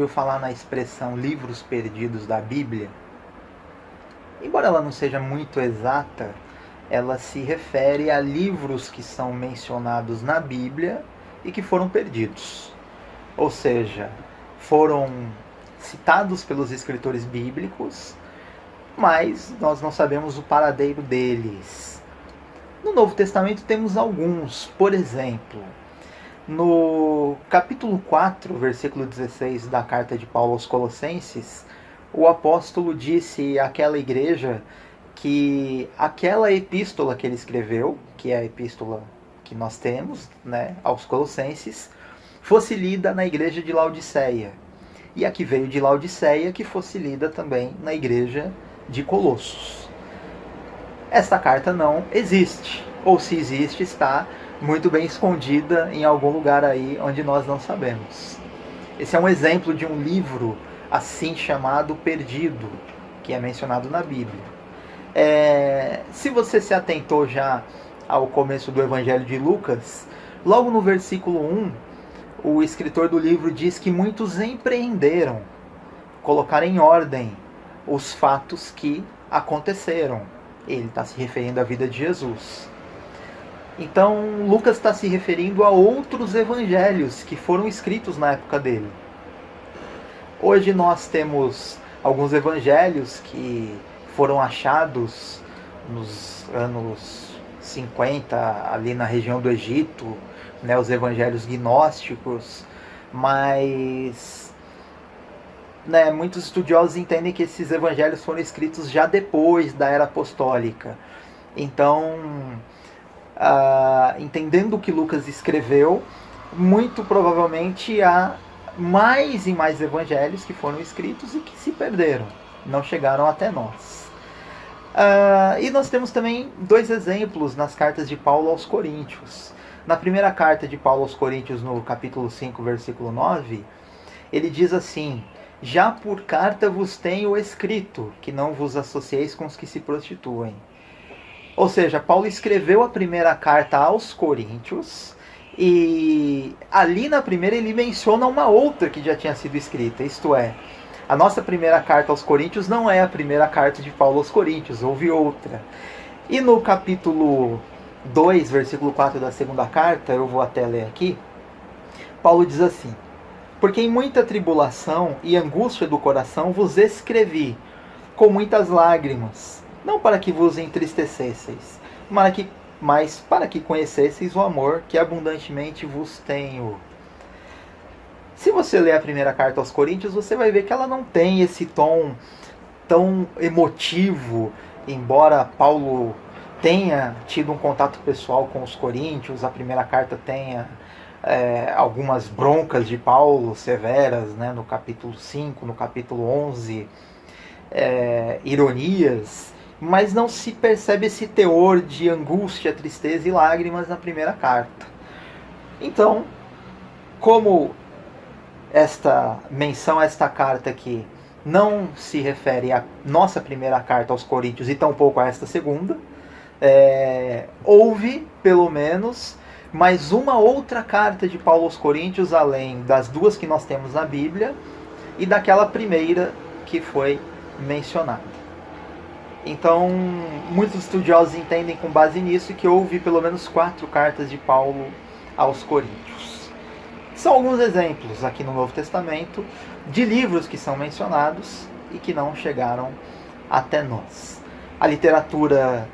ouviu falar na expressão livros perdidos da Bíblia? Embora ela não seja muito exata, ela se refere a livros que são mencionados na Bíblia e que foram perdidos. Ou seja, foram citados pelos escritores bíblicos, mas nós não sabemos o paradeiro deles. No Novo Testamento temos alguns. Por exemplo, no capítulo 4, versículo 16 da carta de Paulo aos Colossenses, o apóstolo disse àquela igreja que aquela epístola que ele escreveu, que é a epístola que nós temos, aos Colossenses, fosse lida na igreja de Laodiceia. E a que veio de Laodiceia, que fosse lida também na igreja de Colossos. Esta carta não existe, ou se existe, está muito bem escondida em algum lugar aí onde nós não sabemos. Esse é um exemplo de um livro assim chamado perdido, que é mencionado na Bíblia. Se você se atentou já ao começo do Evangelho de Lucas, logo no versículo 1, o escritor do livro diz que muitos empreenderam colocar em ordem os fatos que aconteceram. Ele está se referindo à vida de Jesus. Então, Lucas está se referindo a outros evangelhos que foram escritos na época dele. Hoje nós temos alguns evangelhos que foram achados nos anos 50, ali na região do Egito, os evangelhos gnósticos, mas muitos estudiosos entendem que esses evangelhos foram escritos já depois da era apostólica. Então, entendendo o que Lucas escreveu, muito provavelmente há mais e mais evangelhos que foram escritos e que se perderam, não chegaram até nós. E nós temos também dois exemplos nas cartas de Paulo aos Coríntios. Na primeira carta de Paulo aos Coríntios, no capítulo 5, versículo 9, ele diz assim: já por carta vos tenho escrito, que não vos associeis com os que se prostituem. Ou seja, Paulo escreveu a primeira carta aos Coríntios, e ali na primeira ele menciona uma outra que já tinha sido escrita, isto é, a nossa primeira carta aos Coríntios não é a primeira carta de Paulo aos Coríntios, houve outra. E no capítulo 2, versículo 4 da segunda carta, eu vou até ler aqui, Paulo diz assim: porque em muita tribulação e angústia do coração vos escrevi, com muitas lágrimas, não para que vos entristecesseis, mas para que conhecesseis o amor que abundantemente vos tenho. Se você ler a primeira carta aos Coríntios, você vai ver que ela não tem esse tom tão emotivo, embora Paulo tenha tido um contato pessoal com os coríntios, a primeira carta tenha algumas broncas de Paulo severas, no capítulo 5, no capítulo 11, ironias, mas não se percebe esse teor de angústia, tristeza e lágrimas na primeira carta. Então, como esta menção a esta carta aqui não se refere à nossa primeira carta aos Coríntios e tampouco a esta segunda, houve, pelo menos, mais uma outra carta de Paulo aos Coríntios, além das duas que nós temos na Bíblia, e daquela primeira que foi mencionada. Então, muitos estudiosos entendem com base nisso que houve pelo menos 4 cartas de Paulo aos Coríntios. São alguns exemplos aqui no Novo Testamento de livros que são mencionados e que não chegaram até nós. A literatura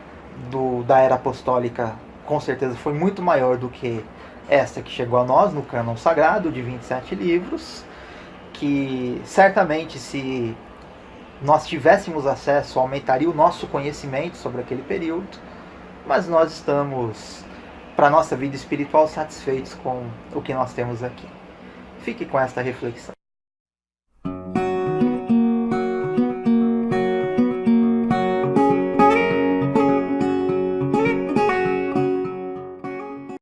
da era apostólica com certeza foi muito maior do que esta que chegou a nós no cânon sagrado de 27 livros, que certamente, se nós tivéssemos acesso, aumentaria o nosso conhecimento sobre aquele período, mas nós estamos, para a nossa vida espiritual, satisfeitos com o que nós temos aqui. Fique com esta reflexão.